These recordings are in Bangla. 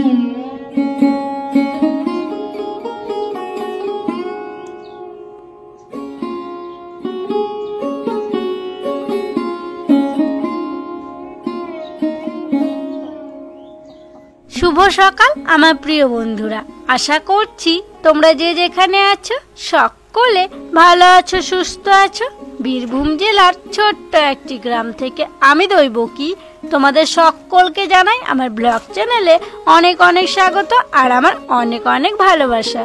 শুভ সকাল আমার প্রিয় বন্ধুরা, আশা করছি তোমরা যে যেখানে আছো সকলে ভালো আছো, সুস্থ আছো। বীরভূম জেলার ছোট্ট একটি গ্রাম থেকে আমি দৈবকী তোমাদের সকলকে জানাই আমার ব্লগ চ্যানেলে অনেক অনেক স্বাগত আর আমার অনেক অনেক ভালোবাসা।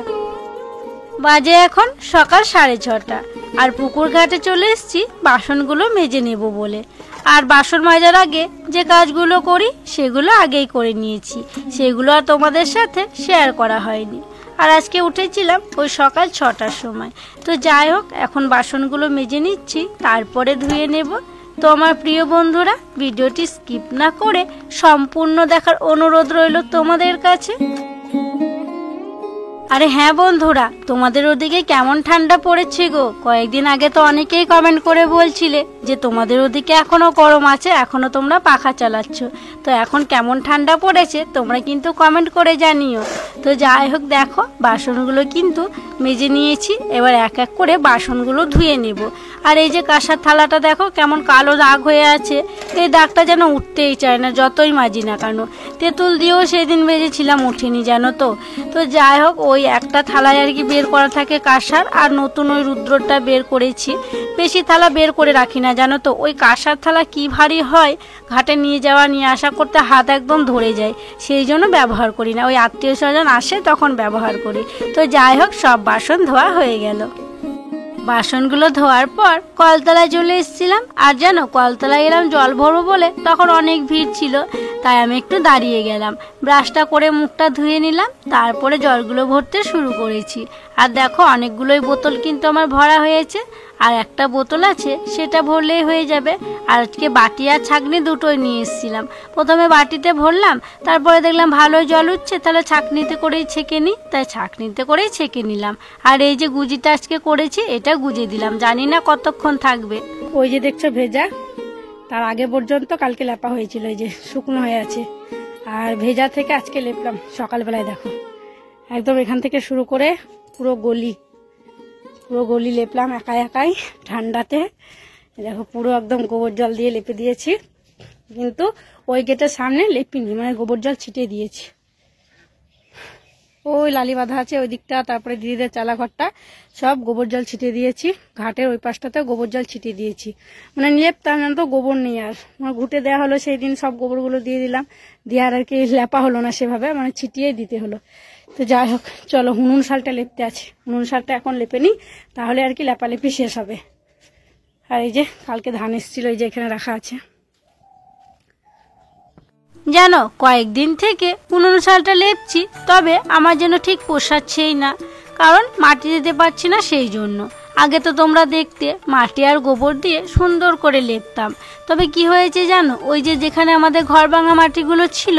বাজে এখন সকাল 6:30 আর পুকুর ঘাটে চলে এসেছি বাসনগুলো মেজে নেব বলে। আর বাসন মাজার আগে যে কাজগুলো করি সেগুলো আগেই করে নিয়েছি, সেগুলো আর তোমাদের সাথে শেয়ার করা হয়নি। আর আজকে উঠেছিলাম ওই সকাল 6টার সময়। তো যাই হোক, এখন বাসনগুলো মেজে নিচ্ছি, তারপরে ধুয়ে নেব। তো আমার প্রিয় বন্ধুরা, ভিডিওটি স্কিপ না করে সম্পূর্ণ দেখার অনুরোধ রইল তোমাদের কাছে। আরে হ্যাঁ বন্ধুরা, তোমাদের ওদিকে কেমন ঠান্ডা পড়েছে গো? কয়েকদিন আগে তো অনেকেই কমেন্ট করে বলছিলে যে তোমাদের ওদিকে এখনো গরম আছে, এখনো তোমরা পাখা চালাচ্ছ। তো এখন কেমন ঠান্ডা পড়েছে তোমরা কিন্তু কমেন্ট করে জানিও। তো যাই হোক, দেখো বাসনগুলো কিন্তু মেজে নিয়েছি, এবার এক এক করে বাসনগুলো ধুয়ে নেব। আর এই যে কাঁসার থালাটা দেখো কেমন কালো দাগ হয়ে আছে, এই দাগটা যেন উঠতেই চায় না যতই মাজি না কেন। তেঁতুল দিয়েও সেদিন মেজেছিলাম, উঠেনি জানো তো। তো যাই হোক, ওই একটা থালায় আর কি বের করা থাকে কাঁসার, আর নতুন ওই রুদ্রটা বের করেছি। বেশি থালা বের করে রাখি না জানো তো, ওই কাঁসার থালা কি ভারী হয়, ঘাটে নিয়ে যাওয়া নিয়ে আসা করতে হাত একদম ধরে যায়, সেই জন্য ব্যবহার করি না। ওই আত্মীয় স্বজন আসে তখন ব্যবহার করি। তো যাই হোক, সব বাসন ধোয়া হয়ে গেল। বাসনগুলো ধোয়ার পর কলতলায় চলে এসেছিলাম। আর জানো, কলতলায় এলাম জল ভরবো বলে, তখন অনেক ভিড় ছিল, তাই আমি একটু দাঁড়িয়ে গেলাম। ব্রাশটা করে মুখটা ধুয়ে নিলাম, তারপরে জলগুলো ভরতে শুরু করেছি। আর দেখো, অনেকগুলোই বোতল কিন্তু আমার ভরা হয়েছে, আর একটা বোতল আছে সেটা ভরলেই হয়ে যাবে। আর আজকে বাটি আর ছাঁকনি দুটোই নিয়ে এসেছিলাম। প্রথমে বাটিতে ভরলাম, তারপরে দেখলাম ভালোই জল উঠছে, তাহলে ছাঁকনিতে করেই ছেঁকে নিই, তাই ছাঁকনিতে করেই ছেঁকে নিলাম। আর এই যে গুজিটা আজকে করেছি, এটা গুজে দিলাম, জানি না কতক্ষণ থাকবে। ওই যে দেখছো ভেজা, তার আগে পর্যন্ত কালকে লেপা হয়েছিল, এই যে শুকনো হয়ে আছে। আর ভেজা থেকে আজকে লেপলাম সকালবেলায়, দেখো একদম এখান থেকে শুরু করে পুরো গলি লেপলাম একাই ঠান্ডাতে। দেখো পুরো একদম গোবর জল দিয়ে লেপে দিয়েছি, কিন্তু ওই গেটের সামনে লেপিনি, মানে গোবর জল ছিটিয়ে দিয়েছি। ওই লালি বাঁধা আছে ওই দিকটা, তারপরে দিদিদের চালাঘরটা সব গোবর জল ছিটিয়ে দিয়েছি। ঘাটের ওই পাশটাতে গোবর জল ছিটিয়ে দিয়েছি, মানে লেপতাম না তো গোবর নেই আর, মানে ঘুটে দেওয়া হলো সেই দিন, সব গোবরগুলো দিয়ে দিলাম, দিয়ে আর কি লেপা হলো না সেভাবে, মানে ছিটিয়েই দিতে হলো। তো যাই হোক, চলো হুনুন শালটা লেপতে আছে, হুনুন শালটা এখন লেপে নিই, তাহলে আর কি লেপালেপি শেষ হবে। আর এই যে কালকে ধান এসেছিল, এই যে এখানে রাখা আছে। জানো, কয়েকদিন থেকে উনুন শালটা লেপছি, তবে আমার যেন ঠিক পোষাচ্ছেই না, কারণ মাটি দিতে পারছি না সেই জন্য। আগে তো তোমরা দেখতে মাটি আর গোবর দিয়ে সুন্দর করে লেপতাম, তবে কি হয়েছে জানো, ওই যে যেখানে আমাদের ঘর ভাঙা মাটিগুলো ছিল,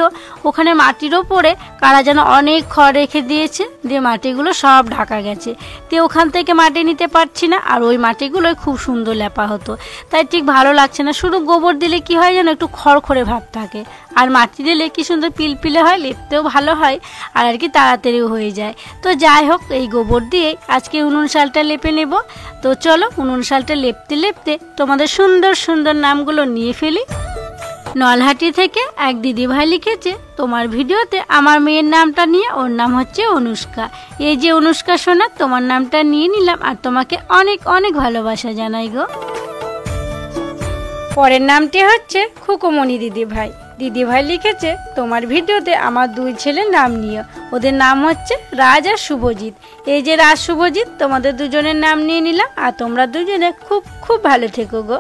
ওখানে মাটির ওপরে কারা যেন অনেক খড় রেখে দিয়েছে, দিয়ে মাটিগুলো সব ঢাকা গেছে। তো ওখান থেকে মাটি নিতে পারছি না, আর ওই মাটিগুলোই খুব সুন্দর লেপা হতো, তাই ঠিক ভালো লাগছে না। শুধু গোবর দিলে কি হয় যেন, একটু খড়খড়ে ভাব থাকে, আর মাটি দিলে কি সুন্দর পিলপিলে হয়, লেপতেও ভালো হয়, আর আর কি তাড়াতাড়িও হয়ে যায়। তো যাই হোক, এই গোবর দিয়ে আজকে উনুন শালটা লেপে নেব। তো চলো, উনুন শালটা লেপতে লেপতে তোমাদের সুন্দর সুন্দর নামগুলো নিয়ে ফেলি। নলহাটি থেকে এক দিদিভাই লিখেছে, তোমার ভিডিওতে আমার মেয়ের নামটা নিয়ে, ওর নাম হচ্ছে অনুষ্কা। এই যে অনুষ্কা সোনা, তোমার নামটা নিয়ে নিলাম, আর তোমাকে অনেক অনেক ভালোবাসা জানাই গো। পরের নামটি হচ্ছে খুকুমণি দিদিভাই। দিদিভাই লিখেছে, তোমার ভিডিওতে আমার 2 ছেলের নাম নিয়ে, ওদের নাম হচ্ছে রাজ আর শুভজিৎ। এই যে রাজ শুভজিৎ, তোমাদের দুজনের নাম নিয়ে নিলাম, আর তোমরা দুজনে খুব খুব ভালো থেকো গো।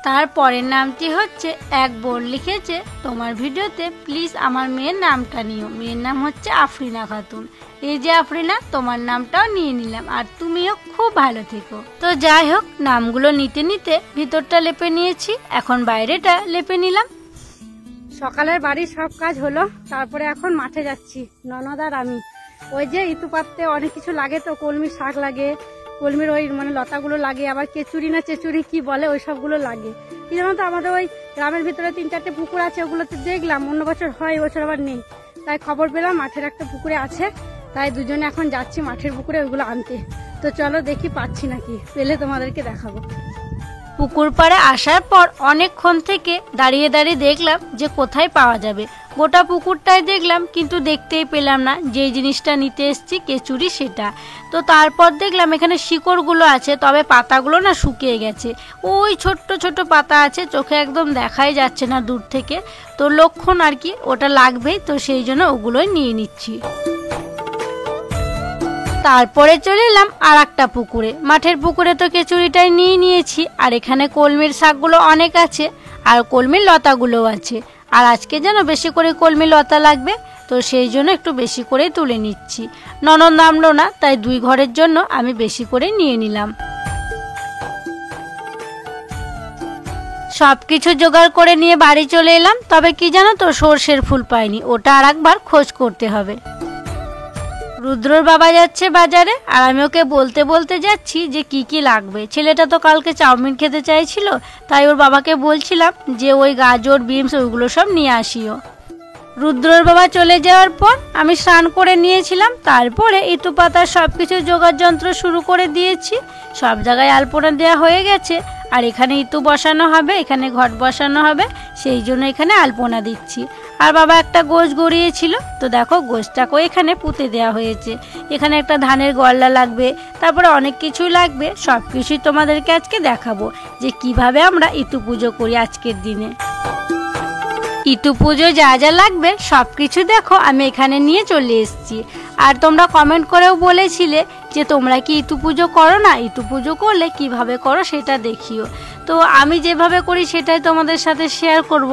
তারপরের নামটি হচ্ছে এক বোন লিখেছে, তোমার ভিডিওতে প্লিজ আমার মেয়ের নামটা নিও, মেয়ের নাম হচ্ছে আফরিনা খাতুন। এই যে আফরিনা, তোমার নামটাও নিয়ে নিলাম, আর তুমিও খুব ভালো থেকো। তো যাই হোক, নামগুলো নিতে নিতে ভিতরটা লেপে নিয়েছি, এখন বাইরেটা লেপে নিলাম। সকালের বাড়ির সব কাজ হলো, তারপরে এখন মাঠে যাচ্ছি ননদ আর আমি। ওই যে ইতু পাততে অনেক কিছু লাগে, তো কলমি শাক লাগে, কলমির ওই মানে লতাগুলো লাগে, আবার কেচুরি না চেচুরি কি বলে, ওই সবগুলো লাগে। কি জানো তো, আমাদের ওই গ্রামের ভিতরে 3-4টে পুকুর আছে, ওগুলোতে দেখলাম অন্য বছর হয়, বছর আবার নেই। তাই খবর পেলাম মাঠের একটা পুকুরে আছে, তাই দুজনে এখন যাচ্ছি মাঠের পুকুরে ওইগুলো আনতে। তো চলো দেখি পাচ্ছি নাকি, পেলে তোমাদেরকে দেখাবো। পুকুর পাড়ে আসার পর অনেকক্ষণ থেকে দাঁড়িয়ে দাঁড়িয়ে দেখলাম যে কোথায় পাওয়া যাবে। গোটা পুকুরটাই দেখলাম কিন্তু দেখতেই পেলাম না যে জিনিসটা নিতে এসেছি কেচুরি সেটা। তো তারপর দেখলাম এখানে শিকড়গুলো আছে, তবে পাতাগুলো না শুকিয়ে গেছে। ওই ছোট্ট ছোট পাতা আছে, চোখে একদম দেখাই যাচ্ছে না দূর থেকে। তো লক্ষণ আর কি, ওটা লাগবেই, তো সেই জন্য ওগুলোই নিয়ে নিচ্ছি। তারপরে চলে এলাম আর একটা পুকুরে। মাঠের পুকুরে তো কেচুরিটাই নিয়ে নিয়েছি, আর এখানে কলমির শাকগুলো অনেক আছে আর কলমির লতাগুলোও আছে। আর আজকে যেন বেশি করে কলমির লতা লাগবে, তো সেই জন্য একটু বেশি করেই তুলে নিচ্ছি। ননদ নামলো না, তাই 2 ঘরের জন্য আমি বেশি করে নিয়ে নিলাম। সব কিছু জোগাড় করে নিয়ে বাড়ি চলে এলাম। তবে কি জানো তো, সর্ষের ফুল পাইনি, ওটা আর একবার খোঁজ করতে হবে। রুদ্রর বাবা যাচ্ছে বাজারে, আর আমি ওকে বলতে বলতে যাচ্ছি যে কি কি লাগবে। ছেলেটা তো কালকে চাউমিন খেতে চাইছিল, তাই ওর বাবাকে বলছিলাম যে ওই গাজর বিনস ওইগুলো সব নিয়ে আসিও। রুদ্রর বাবা চলে যাওয়ার পর আমি স্নান করে নিয়েছিলাম, তারপরে ইটু পাতার সব কিছু জোগাড় যন্ত্র শুরু করে দিয়েছি। সব জায়গায় আলপনা দেওয়া হয়ে গেছে, আর এখানে ইটু বসানো হবে, এখানে ঘট বসানো হবে, সেই জন্য এখানে আলপনা দিচ্ছি। আর বাবা একটা গোছ গড়িয়েছিল, তো দেখো গোছটাকেও এখানে পুঁতে দেওয়া হয়েছে। এখানে একটা ধানের গল্লা লাগবে, তারপরে অনেক কিছুই লাগবে। সব কিছুই তোমাদেরকে আজকে দেখাবো যে কিভাবে আমরা ইটু পুজো করি আজকের দিনে। ইটু পুজো যা যা লাগবে সব কিছু দেখো আমি এখানে নিয়ে চলে এসেছি। আর তোমরা কমেন্ট করেও বলেছিলে যে তোমরা কি ইটু পুজো করো না, ইটু পুজো করলে কিভাবে করো সেটা দেখিও। তো আমি যেভাবে করি সেটাই তোমাদের সাথে শেয়ার করব।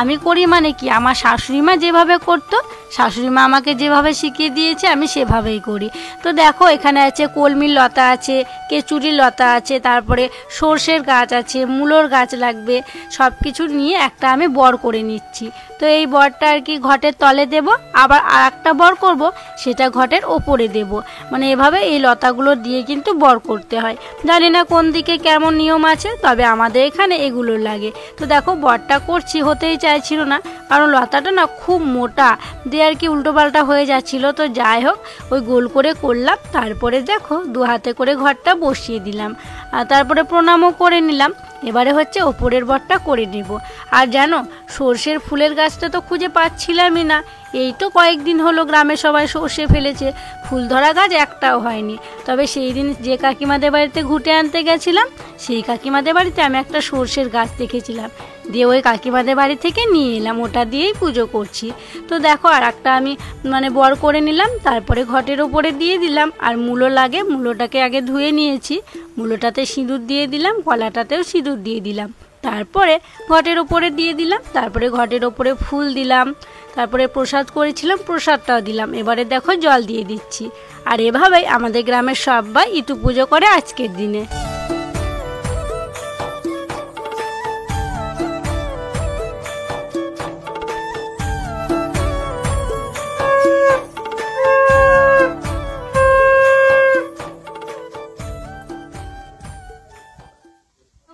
আমি করি মানে কি, আমার শাশুড়ি মা যেভাবে করতো, শাশুড়ি মা আমাকে যেভাবে শিখিয়ে দিয়েছে আমি সেভাবেই করি। তো দেখো এখানে আছে কলমির লতা আছে, কেচুরির লতা আছে, তারপরে সর্ষের গাছ আছে, মূলোর গাছ লাগবে। সব কিছু নিয়ে একটা আমি বর করে নিচ্ছি। তো এই বরটা আর কি ঘটের তলে দেব, আবার আর একটা বর করব সেটা ঘটের ওপরে দেব। মানে এভাবে এই লতাগুলো দিয়ে কিন্তু বর করতে হয়। জানি না কোন দিকে কেমন নিয়ম আছে, তবে আমাদের এখানে এগুলো লাগে। তো দেখো বরটা করছি, হতেই চাইছিল না, কারণ লতাটা না খুব মোটা দিয়ে আর কি উল্টোপাল্টা হয়ে যাচ্ছিল। তো যাই হোক ওই গোল করে করলাম, তারপরে দেখো 2 হাতে করে ঘরটা বসিয়ে দিলাম, আর তারপরে প্রণামও করে নিলাম। এবারে হচ্ছে ওপরের বরটা করে নেব। আর জানো সর্ষের ফুলের গাছটা তো খুঁজে পাচ্ছিলামই না। এই তো কয়েকদিন হলো গ্রামে সবাই সর্ষে ফেলেছে, ফুল ধরা গাছ একটাও হয়নি। তবে সেই দিন যে কাকিমাদের বাড়িতে ঘুঁটে আনতে গেছিলাম, সেই কাকিমাদের বাড়িতে আমি একটা সর্ষের গাছ দেখেছিলাম, দিয়ে ওই কাকিমাদের বাড়ি থেকে নিয়ে এলাম, ওটা দিয়েই পুজো করছি। তো দেখো আর একটা আমি বর করে নিলাম, তারপরে ঘটের ওপরে দিয়ে দিলাম। আর মূলো লাগে, মূলোটাকে আগে ধুয়ে নিয়েছি, মূলোটাতে সিঁদুর দিয়ে দিলাম, কলাটাতেও সিঁদুর দিয়ে দিলাম, তারপরে ঘটের ওপরে দিয়ে দিলাম, তারপরে ঘটের ওপরে ফুল দিলাম, তারপরে প্রসাদ করেছিলাম প্রসাদটাও দিলাম। এবারে দেখো জল দিয়ে দিচ্ছি। আর এভাবেই আমাদের গ্রামের সবাই ইটু পুজো করে আজকের দিনে।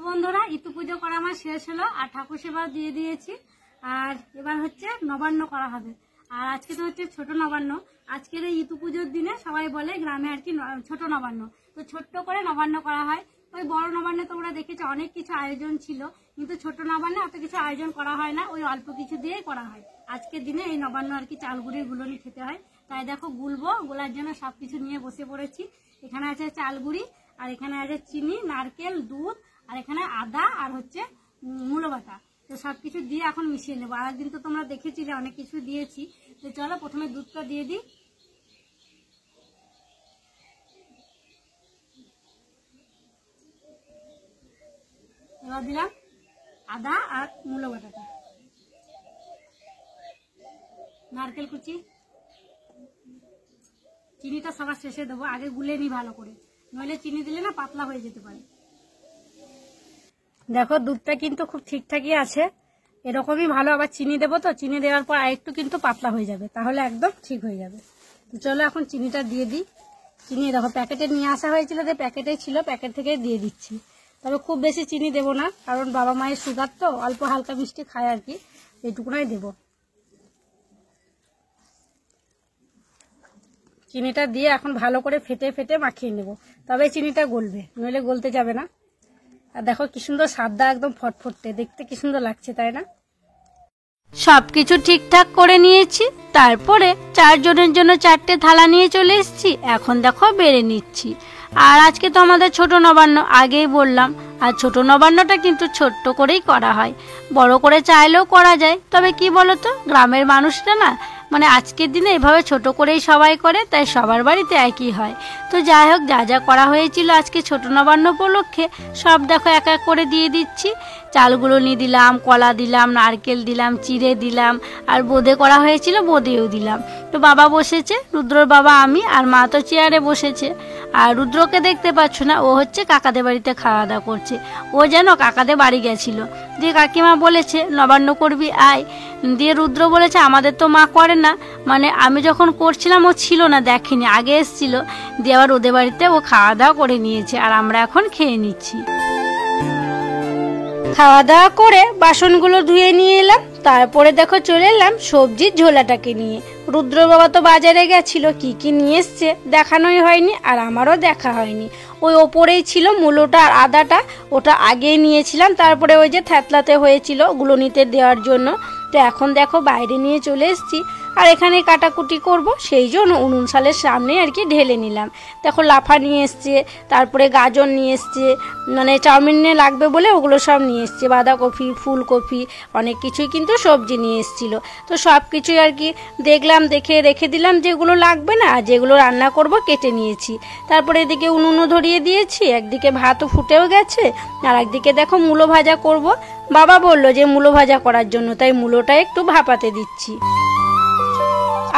বন্ধুরা ইটু পুজো করা আমার শেষ হলো, আর ঠাকুর সেবা দিয়ে দিয়েছি। আর এবার হচ্ছে নবান্ন করা হবে। আর আজকে তো হচ্ছে ছোট নবান্ন। আজকের এই ইটু পুজোর দিনে সবাই বলে গ্রামে আর কি ছোট নবান্ন, তো ছোট্ট করে নবান্ন করা হয়। ওই বড় নবান্নে তোমরা দেখেছো অনেক কিছু আয়োজন ছিল, কিন্তু ছোট নবান্নে অত কিছু আয়োজন করা হয় না, ওই অল্প কিছু দিয়েই করা হয়। আজকের দিনে এই নবান্ন আর কি চালগুড়ির গুলনি খেতে হয়, তাই দেখো গুলবো, গোলার জন্য সবকিছু নিয়ে বসে পড়েছি। এখানে আছে চালগুড়ি, আর এখানে আছে চিনি, নারকেল, দুধ, আর এখানে আদা, আর হচ্ছে মূলো বাটা। তো সবকিছু দিয়ে এখন মিশিয়ে নেবো। আর একদিন তো তোমরা দেখেছিলে অনেক কিছু দিয়েছি। তো চলো প্রথমে দুধটা দিয়ে দিই। এবার দিলাম আদা আর মূলো বাটাটা, নারকেল কুচি, চিনিটা সবার শেষে দেবো, আগে গুলে নিই ভালো করে, নইলে চিনি দিলে না পাতলা হয়ে যেতে পারে। দেখো দুধটা কিন্তু খুব ঠিকঠাকই আছে, এরকমই ভালো। আবার চিনি দেবো, তো চিনি দেওয়ার পর আরেকটু কিন্তু পাতলা হয়ে যাবে, তাহলে একদম ঠিক হয়ে যাবে। তো চলো এখন চিনিটা দিয়ে দিই। চিনি দেখো প্যাকেটে নিয়ে আসা হয়েছিল, যে প্যাকেটেই ছিল, প্যাকেট থেকে দিয়ে দিচ্ছি। তবে খুব বেশি চিনি দেবো না, কারণ বাবা মায়ের সুগার তো, অল্প হালকা মিষ্টি খায় আর কি, এইটুকুনাই দেবো। চিনিটা দিয়ে এখন ভালো করে ফেটে ফেটে মাখিয়ে নেব, তবে চিনিটা গলবে, নইলে গলতে যাবে না। আর দেখো কি সুন্দর সাদা, একদম ফটফটে, দেখতে কি সুন্দর লাগছে, তাই না? সবকিছু ঠিকঠাক করে নিয়েছি, তারপরে 4 জনের জন্য 4টে থালা নিয়ে চলে এসেছি। এখন দেখো বেড়ে নিচ্ছি। আর আজকে তো আমাদের ছোট নবান্ন, আগেই বললাম। আর ছোট নবান্নটা কিন্তু ছোট্ট করেই করা হয়, বড় করে চাইলেও করা যায়। তবে কি বলতো, গ্রামের মানুষরা না মানে আজকের দিনে এভাবে ছোট করেই সবাই করে, তাই সবার বাড়িতে একই হয়। তো যাই হোক, যা যা করা হয়েছিল আজকে ছোট নবান্ন উপলক্ষে সব দেখো এক এক করে দিয়ে দিচ্ছি। চালগুলো নিয়ে দিলাম, কলা দিলাম, নারকেল দিলাম, চিড়ে দিলাম, আর বোঁদে করা হয়েছিল, বোঁদেও দিলাম। তো বাবা বসেছে, রুদ্রর বাবা, আমি আর মা তো চেয়ারে বসেছে। আর রুদ্রকে দেখতে পাচ্ছ না, ও হচ্ছে কাকাদের বাড়িতে খাওয়া দাওয়া করছে। ও যেন কাকাদের বাড়ি গেছিল, দিয়ে কাকিমা বলেছে নবান্ন করবি আয়। দিয়ে রুদ্র বলেছে আমাদের তো মা করে না, মানে আমি যখন করছিলাম ও ছিল না, দেখেনি, আগে এসেছিল। দিয়ে আবার ওদের বাড়িতে ও খাওয়া দাওয়া করে নিয়েছে, আর আমরা এখন খেয়ে নিচ্ছি। খাওয়া দাওয়া করে বাসনগুলো ধুয়ে নিয়ে এলাম, তারপরে দেখো চলে এলাম সবজির ঝোলাটাকে নিয়ে। রুদ্র বাবা তো বাজারে গেছিল, কি কি নিয়ে এসছে দেখানোই হয়নি, আর আমারও দেখা হয়নি। ওই ওপরেই ছিল মূলোটা আর আদাটা, ওটা আগেই নিয়েছিলাম, তারপরে ওই যে থ্যাতলাতে হয়েছিল ওগুলো নিতে দেওয়ার জন্য। তো এখন দেখো বাইরে নিয়ে চলে এসেছি, আর এখানে কাটাকুটি করব, সেই জন্য উনুন শালের সামনে আর কি ঢেলে নিলাম। দেখো লাফা নিয়ে এসছে, তারপরে গাজর নিয়ে এসছে, মানে চাউমিনে লাগবে বলে ওগুলো সব নিয়ে এসছে, বাঁধাকপি, ফুলকপি, অনেক কিছুই কিন্তু সবজি নিয়ে এসেছিলো। তো সব কিছুই আর কি দেখলাম, দেখে রেখে দিলাম, যেগুলো লাগবে না আর যেগুলো রান্না করব কেটে নিয়েছি। তারপরে এদিকে উনুনও ধরিয়ে দিয়েছি, একদিকে ভাতও ফুটেও গেছে, আর একদিকে দেখো মূলো ভাজা করব। বাবা বলল যে মূলো ভাজা করার জন্য, তাই মূলোটা একটু ভাপাতে দিচ্ছি।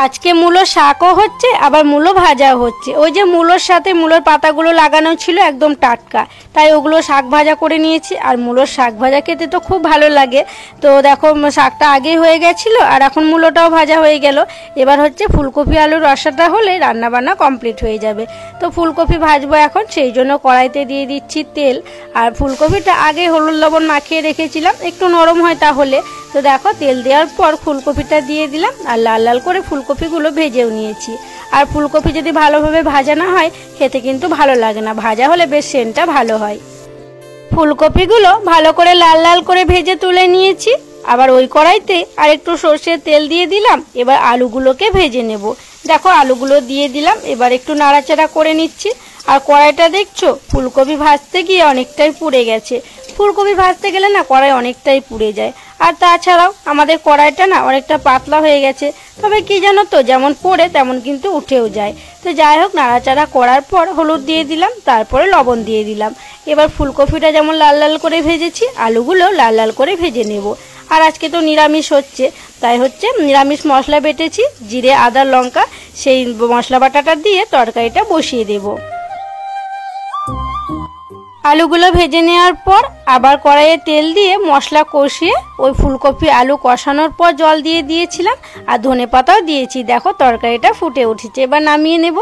আজকে মূলো শাকও হচ্ছে, আবার মূলো ভাজাও হচ্ছে। ওই যে মূলোর সাথে মূলোর পাতাগুলো লাগানো ছিল একদম টাটকা, তাই ওগুলো শাক ভাজা করে নিয়েছি। আর মূলোর শাক ভাজা খেতে তো খুব ভালো লাগে। তো দেখো শাকটা আগেই হয়ে গেছিলো, আর এখন মূলোটাও ভাজা হয়ে গেল। এবার হচ্ছে ফুলকপি আলুর রসাটা হলে রান্নাবান্না কমপ্লিট হয়ে যাবে। তো ফুলকপি ভাজবো এখন, সেই জন্য কড়াইতে দিয়ে দিচ্ছি তেল। আর ফুলকপিটা আগে হলুদ লবণ মাখিয়ে রেখেছিলাম, একটু নরম হয় তাহলে। তো দেখো তেল দেওয়ার পর ফুলকপিটা দিয়ে দিলাম, আর লাল লাল করে ফুলকপিগুলো ভেজেও নিয়েছি। আর ফুলকপি যদি ভালোভাবে ভাজা না হয় খেতে কিন্তু ভালো লাগে না, ভাজা হলে বেশ সেন্টটা ভালো হয়। ফুলকপিগুলো ভালো করে লাল লাল করে ভেজে তুলে নিয়েছি। আবার ওই কড়াইতে আর একটু সর্ষের তেল দিয়ে দিলাম। এবার আলুগুলোকে ভেজে নেব। দেখো আলুগুলো দিয়ে দিলাম, এবার একটু নাড়াচাড়া করে নিচ্ছি। আর কড়াইটা দেখছো ফুলকপি ভাজতে গিয়ে অনেকটাই পুড়ে গেছে। ফুলকপি ভাজতে গেলে না কড়াই অনেকটাই পুড়ে যায়। আর তাছাড়াও আমাদের কড়াইটা না অনেকটা পাতলা হয়ে গেছে, তবে কি জানো তো, যেমন পড়ে তেমন কিন্তু উঠেও যায়। তো যাই হোক, নাড়াচাড়া করার পর হলুদ দিয়ে দিলাম, তারপরে লবণ দিয়ে দিলাম। এবার ফুলকপিটা যেমন লাল লাল করে ভেজেছি, আলুগুলো লাল লাল করে ভেজে নেব। আর আজকে তো নিরামিষ হচ্ছে, তাই হচ্ছে নিরামিষ মশলা বেটেছি, জিরে আদা লঙ্কা, সেই মশলা বাটাটা দিয়ে তরকারিটা বসিয়ে দেব। আলুগুলো ভেজে নেওয়ার পর আবার কড়াইয়ে তেল দিয়ে মশলা কষিয়ে ওই ফুলকপি আলু কষানোর পর জল দিয়ে দিয়েছিলাম, আর ধনেপাতাও দিয়েছি। দেখো তরকারিটা ফুটে উঠেছে, এবার নামিয়ে নেব।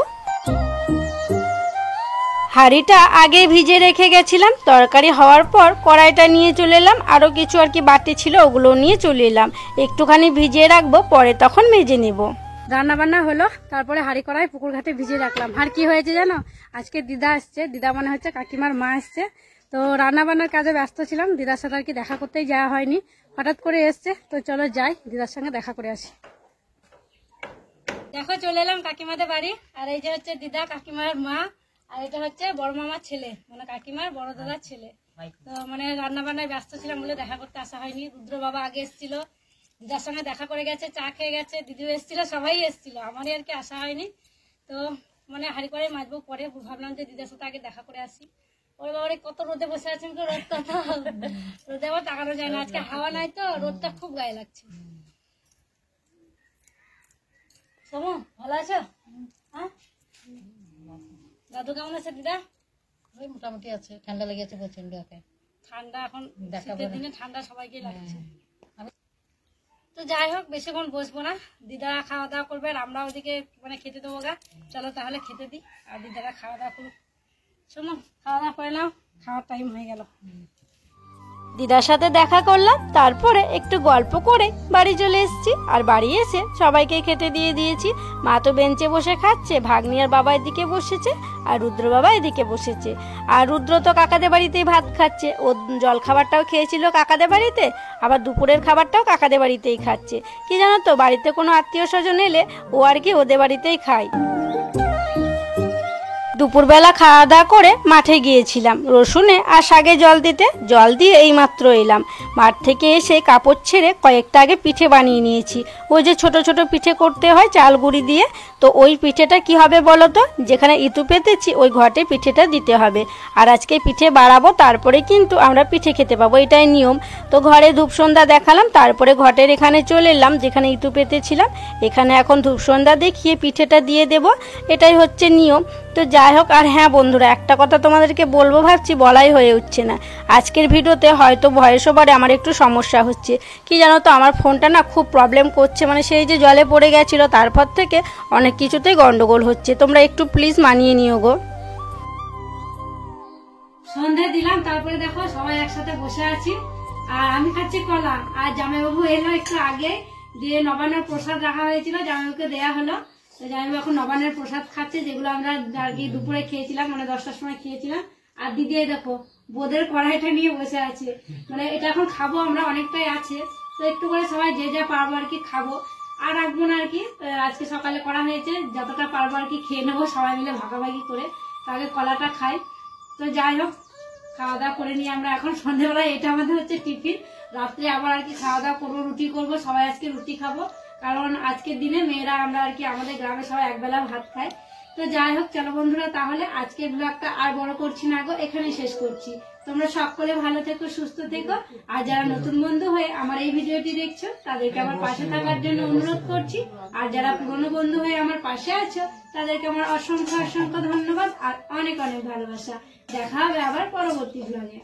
হাঁড়িটা আগে ভিজে রেখে গেছিলাম, তরকারি হওয়ার পর কড়াইটা নিয়ে চলে এলাম। আরও কিছু আর কি বাটি ছিল, ওগুলো নিয়ে চলে এলাম। একটুখানি ভিজিয়ে রাখবো, পরে তখন মেজে নেব। রান্না বান্না হলো, তারপরে হাঁড়ি কড়াই পুকুর ঘাটে ভিজিয়ে রাখলাম। আর কি হয়েছে জানো, আজকে দিদা আসছে, দিদা মানে হচ্ছে কাকিমার মা আসছে। তো রান্না বান্নার কাজে ব্যস্ত ছিলাম, দিদার সাথে আর কি দেখা করতেই যাওয়া হয়নি, হঠাৎ করে এসছে। তো চলো যাই, দিদার সঙ্গে দেখা করে আসি। দেখো চলে এলাম কাকিমাদের বাড়ি, আর এই যে হচ্ছে দিদা কাকিমার মা, আর এটা হচ্ছে বড় মামার ছেলে, মানে কাকিমার বড় দাদার ছেলে। তো মানে রান্না বান্নায় ব্যস্ত ছিলাম বলে দেখা করতে আসা হয়নি। রুদ্র বাবা আগে এসেছিল, দিদার সঙ্গে দেখা করে গেছে, চা খেয়ে গেছে, দিদিও এসেছিল, সবাই এসেছিল, আমারই আর কি আসা হয়নি। তো মানে হাঁড়ি করে মাজবো পরে, ভাবলাম যে দিদার সাথে আগে দেখা করে আসি। ওর বাবা কত রোদে বসে আছেন, রোদটা তো রোদে আবার তাকানো যায় না, আজকে হাওয়া নাই তো রোদটা খুব গায়ে লাগছে। সমু ভালো আছো? হ্যাঁ, দাদু কেমন আছে? দিদা ওই মোটামুটি আছে, ঠান্ডা লেগেছে প্রচন্ড। ঠান্ডা এখন শীতের দিনে ঠান্ডা সবাইকে লাগছে। তো যাই হোক, বেশিক্ষণ বসবো না, দিদারা খাওয়া দাওয়া করবে আর আমরা ওদিকে মানে খেতে দেবো গা। চলো তাহলে খেতে দিই, আর দিদারা খাওয়া দাওয়া করুক। শোনো, খাওয়া দাওয়া করে নাও, খাওয়ার টাইম হয়ে গেল। দিদার সাথে দেখা করলাম, তারপরে একটু গল্প করে বাড়ি চলে এসেছি। আর বাড়ি এসে সবাইকে খেতে দিয়ে দিয়েছি। মা তো বেঞ্চে বসে খাচ্ছে, ভাগ্নি আর বাবা এদিকে বসেছে, আর রুদ্র বাবা এদিকে বসেছে। আর রুদ্র তো কাকাদের বাড়িতেই ভাত খাচ্ছে, ও জল খাবারটাও খেয়েছিল কাকাদের বাড়িতে, আবার দুপুরের খাবারটাও কাকাদের বাড়িতেই খাচ্ছে। কি জানো তো, বাড়িতে কোনো আত্মীয় স্বজন এলে ও আর কি ওদের বাড়িতেই খায়। দুপুরবেলা খাওয়া দাওয়া করে মাঠে গিয়েছিলাম রসুনে আর শাকে জল দিতে। জল দিয়ে এইমাত্র এলাম। মাঠ থেকে এসে কাপড় ছেড়ে কয়েকটা আগে পিঠে বানিয়ে নিয়েছি। ওই যে ছোট ছোট পিঠে করতে হয় চাল গুঁড়ি দিয়ে, তো ওই পিঠেটা কি হবে বলো তো, যেখানে ইতু পেতেছি ওই ঘটে পিঠেটা দিতে হবে। আর আজকে পিঠে বাড়াবো, তারপরে কিন্তু আমরা পিঠে খেতে পাবো, এটাই নিয়ম। তো ঘরে ধূপসন্ধ্যা দেখালাম, তারপরে ঘটের এখানে চলে এলাম যেখানে ইতু পেতেছিলাম। এখানে এখন ধূপসন্ধ্যা দেখিয়ে পিঠেটা দিয়ে দেব, এটাই হচ্ছে নিয়ম। তো যাই হোক, আর হ্যাঁ বন্ধুরা, একটা কথা তোমাদেরকে বলবো ভাবছি, বলাই হয়ে উঠছে না। আজকের ভিডিওতে হয়তো ভয়েস ওভারে আমার একটু সমস্যা হচ্ছে। কি জানো তো, আমার ফোনটা না খুব প্রবলেম করছে, মানে সেই যে জলে পড়ে গেছিলো তারপর থেকে অনেক কিছুতেই গন্ডগোল হচ্ছে। তোমরা একটু প্লিজ মানিয়ে নিও গো। সন্ধ্যা দিলাম, তারপরে দেখো সবাই একসাথে বসে আছি আর আমি খাচ্ছি কলা। আর জামাইবাবু এলো একটু আগে, দিয়ে নবান্নের প্রসাদ রাখা হয়েছিল, জামাইবাবুকে দেয়া হলো। তো জামাইবাবু এখন নবান্নের প্রসাদ খাচ্ছে, যেগুলো আমরা আর কি দুপুরে খেয়েছিলাম, মানে 10টার সময় খেয়েছিলাম। আর দিদি দেখো বোদের কড়াইটা নিয়ে বসে আছে, মানে এটা এখন খাবো আমরা, অনেকটাই আছে। তো একটু করে সবাই যে যা পারবো আর কি খাবো, আর রাখবো না আর কি। আজকে সকালে করা হয়েছে, যতটা পারবো আর কি খেয়ে নেবো সবাই মিলে ভাগাভাগি করে। তাহলে কলাটা খাই। তো যাই হোক, খাওয়া দাওয়া করে নিয়ে আমরা এখন সন্ধ্যেবেলায়, এটা আমাদের হচ্ছে টিফিন। রাত্রে আবার আর কি খাওয়া দাওয়া করবো, রুটি করবো, সবাই আজকে রুটি খাবো, কারণ আজকের দিনে মেয়েরা আমরা আর কি আমাদের গ্রামে সবাই একবেলা ভাত খায়। তো যাই হোক, চলো বন্ধুরা, তাহলে আজকের ব্লগটা আর বড় করছি না গো, এখানে শেষ করছি। তোমরা সকলে ভালো থেকো, সুস্থ থেকো। আর যারা নতুন বন্ধু হয়ে আমার এই ভিডিওটি দেখছো তাদেরকে আমার পাশে থাকার জন্য অনুরোধ করছি। আর যারা পুরনো বন্ধু হয়ে আমার পাশে আছো তাদেরকে আমার অসংখ্য অসংখ্য ধন্যবাদ আর অনেক অনেক ভালোবাসা। দেখা হবে আবার পরবর্তী ব্লগে।